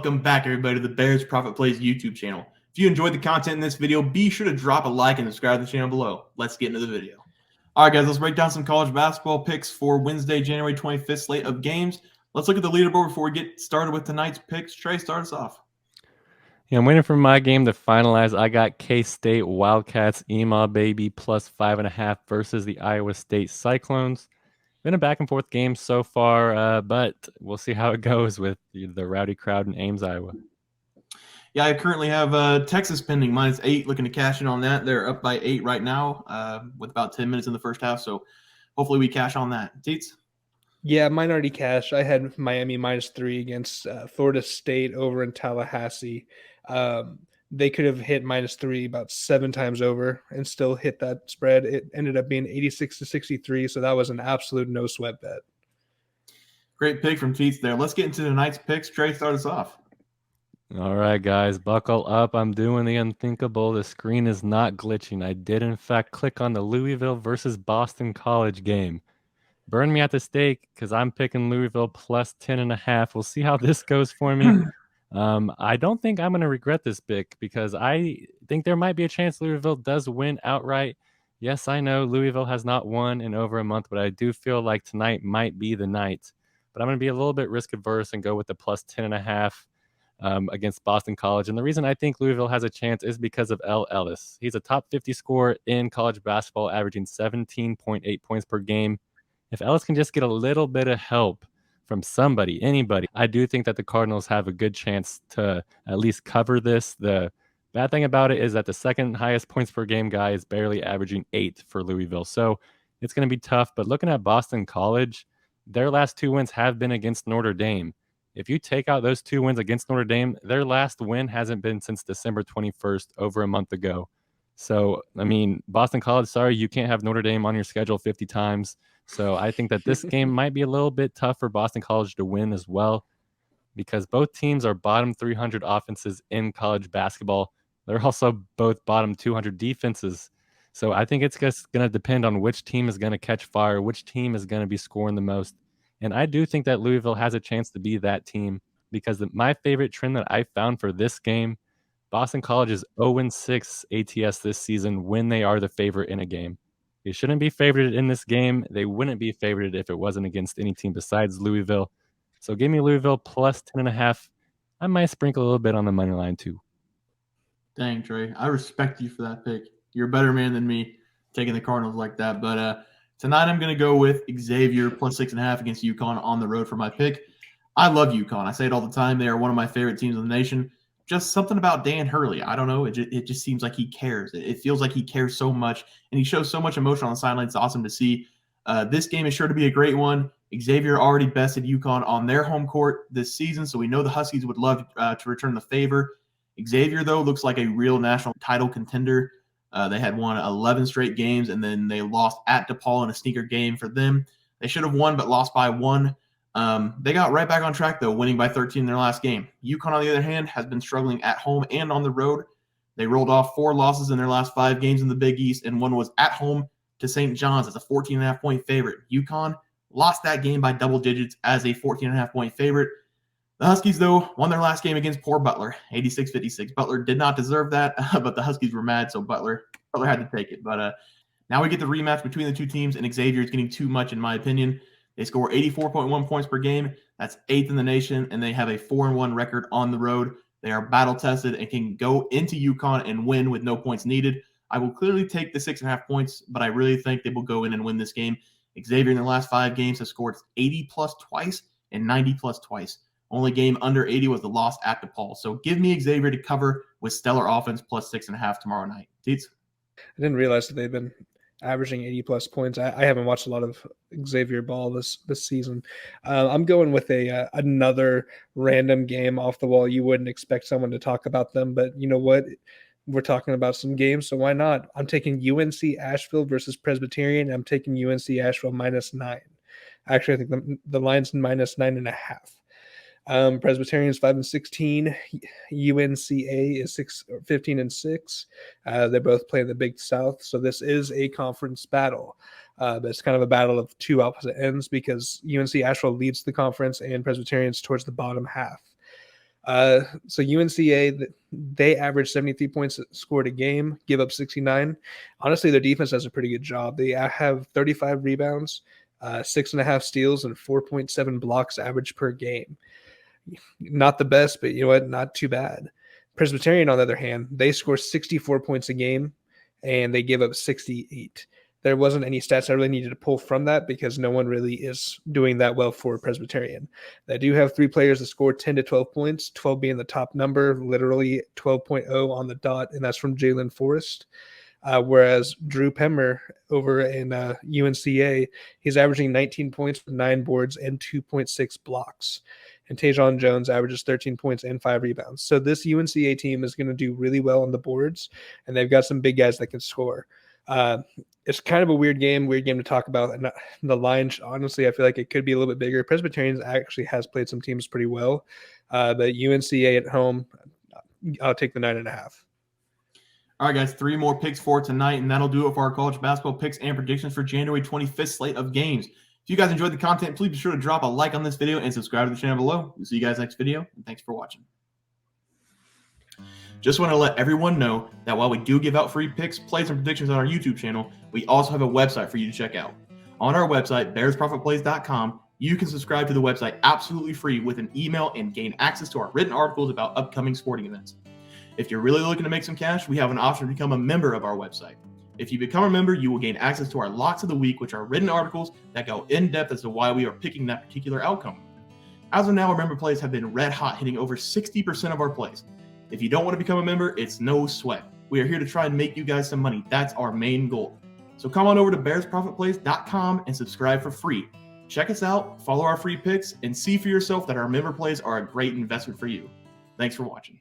Welcome back, everybody, to the Bears Profit Plays YouTube channel. If you enjoyed the content in this video, be sure to drop a like and subscribe to the channel below. Let's get into the video. All right, guys, let's break down some college basketball picks for Wednesday, January 25th slate of games. Let's look at the leaderboard before we get started with tonight's picks. Trey, start us off. Yeah, I'm waiting for my game to finalize. I got K-State Wildcats, EMA baby, plus 5.5 versus the Iowa State Cyclones. Been a back and forth game so far, but we'll see how it goes with the rowdy crowd in Ames, Iowa. Yeah, I currently have Texas pending -8, looking to cash in on that. They're up by 8 right now with about 10 minutes in the first half, so hopefully we cash on that. Teats? Yeah, mine already cashed. I had Miami -3 against Florida State over in Tallahassee. They could have hit -3 about 7 times over and still hit that spread. It ended up being 86-63, so that was an absolute no sweat bet. Great pick from Teats there. Let's get into tonight's picks. Trey, start us off. All right, guys, buckle up. I'm doing the unthinkable. The screen is not glitching. I did, in fact, click on the Louisville versus Boston College game. Burn me at the stake because I'm picking Louisville plus 10.5. We'll see how this goes for me. I don't think I'm going to regret this pick because I think there might be a chance Louisville does win outright. Yes, I know Louisville has not won in over a month, but I do feel like tonight might be the night. But I'm going to be a little bit risk averse and go with the plus 10.5 against Boston College. And the reason I think Louisville has a chance is because of L. Ellis. He's a top 50 scorer in college basketball, averaging 17.8 points per game. If Ellis can just get a little bit of help from somebody, anybody, I do think that the Cardinals have a good chance to at least cover this. The bad thing about it is that the second highest points per game guy is barely averaging 8 for Louisville. So it's going to be tough. But looking at Boston College, their last 2 wins have been against Notre Dame. If you take out those 2 wins against Notre Dame, their last win hasn't been since December 21st, over a month ago. So, I mean, Boston College, sorry, you can't have Notre Dame on your schedule 50 times. So I think that this game might be a little bit tough for Boston College to win as well because both teams are bottom 300 offenses in college basketball. They're also both bottom 200 defenses. So I think it's just going to depend on which team is going to catch fire, which team is going to be scoring the most. And I do think that Louisville has a chance to be that team because my favorite trend that I found for this game, Boston College is 0-6 ATS this season when they are the favorite in a game. They shouldn't be favored in this game. They wouldn't be favored if it wasn't against any team besides Louisville. So give me Louisville plus 10.5. I might sprinkle a little bit on the money line too. Dang, Trey. I respect you for that pick. You're a better man than me taking the Cardinals like that. But tonight I'm going to go with Xavier plus 6.5 against UConn on the road for my pick. I love UConn. I say it all the time. They are one of my favorite teams in the nation. Just something about Dan Hurley. I don't know. It just seems like he cares. It feels like he cares so much, and he shows so much emotion on the sideline. It's awesome to see. This game is sure to be a great one. Xavier already bested UConn on their home court this season, so we know the Huskies would love to return the favor. Xavier, though, looks like a real national title contender. They had won 11 straight games, and then they lost at DePaul in a sneaker game for them. They should have won, but lost by 1. They got right back on track, though, winning by 13 in their last game. UConn, on the other hand, has been struggling at home and on the road. They rolled off 4 losses in their last 5 games in the Big East, and one was at home to St. John's as a 14.5-point favorite. UConn lost that game by double digits as a 14.5-point favorite. The Huskies, though, won their last game against poor Butler, 86-56. Butler did not deserve that, but the Huskies were mad, so Butler had to take it. But now we get the rematch between the two teams, and Xavier is getting too much, in my opinion. They score 84.1 points per game. That's 8th in the nation, and they have a 4-1 record on the road. They are battle-tested and can go into UConn and win with no points needed. I will clearly take the 6.5 points, but I really think they will go in and win this game. Xavier in their last 5 games has scored 80-plus twice and 90-plus twice. Only game under 80 was the loss at DePaul. So give me Xavier to cover with stellar offense plus 6.5 tomorrow night. Teats? I didn't realize that they've been averaging 80-plus points. I haven't watched a lot of Xavier ball this season. I'm going with another random game off the wall. You wouldn't expect someone to talk about them, but you know what? We're talking about some games, so why not? I'm taking UNC Asheville versus Presbyterian. I'm taking UNC Asheville -9. Actually, I think the line's -9.5. Presbyterian's 5-16. UNCA is 15-6. They both play in the Big South, so this is a conference battle. But it's kind of a battle of two opposite ends because UNC Asheville leads the conference and Presbyterian's towards the bottom half. So UNCA, they average 73 points scored a game, give up 69. Honestly, their defense does a pretty good job. They have 35 rebounds, 6.5 steals, and 4.7 blocks average per game. Not the best, but you know what? Not too bad. Presbyterian, on the other hand, they score 64 points a game, and they give up 68. There wasn't any stats I really needed to pull from that because no one really is doing that well for Presbyterian. They do have 3 players that score 10 to 12 points, 12 being the top number, literally 12.0 on the dot, and that's from Jalen Forrest. Whereas Drew Pemmer over in UNCA, he's averaging 19 points with 9 boards and 2.6 blocks. And Tajon Jones averages 13 points and 5 rebounds. So this UNCA team is going to do really well on the boards, and they've got some big guys that can score. It's kind of a weird game to talk about. And the line, honestly, I feel like it could be a little bit bigger. Presbyterian actually has played some teams pretty well. But UNCA at home, I'll take the 9.5. All right, guys, 3 more picks for tonight, and that'll do it for our college basketball picks and predictions for January 25th slate of games. If you guys enjoyed the content, please be sure to drop a like on this video and subscribe to the channel below. We'll see you guys next video, and thanks for watching. Just want to let everyone know that while we do give out free picks, plays, and predictions on our YouTube channel, we also have a website for you to check out. On our website, bearsprofitplays.com, you can subscribe to the website absolutely free with an email and gain access to our written articles about upcoming sporting events. If you're really looking to make some cash, we have an option to become a member of our website. If you become a member, you will gain access to our Locks of the Week, which are written articles that go in depth as to why we are picking that particular outcome. As of now, our member plays have been red hot, hitting over 60% of our plays. If you don't want to become a member, it's no sweat. We are here to try and make you guys some money. That's our main goal. So come on over to bearsprofitplays.com and subscribe for free. Check us out, follow our free picks, and see for yourself that our member plays are a great investment for you. Thanks for watching.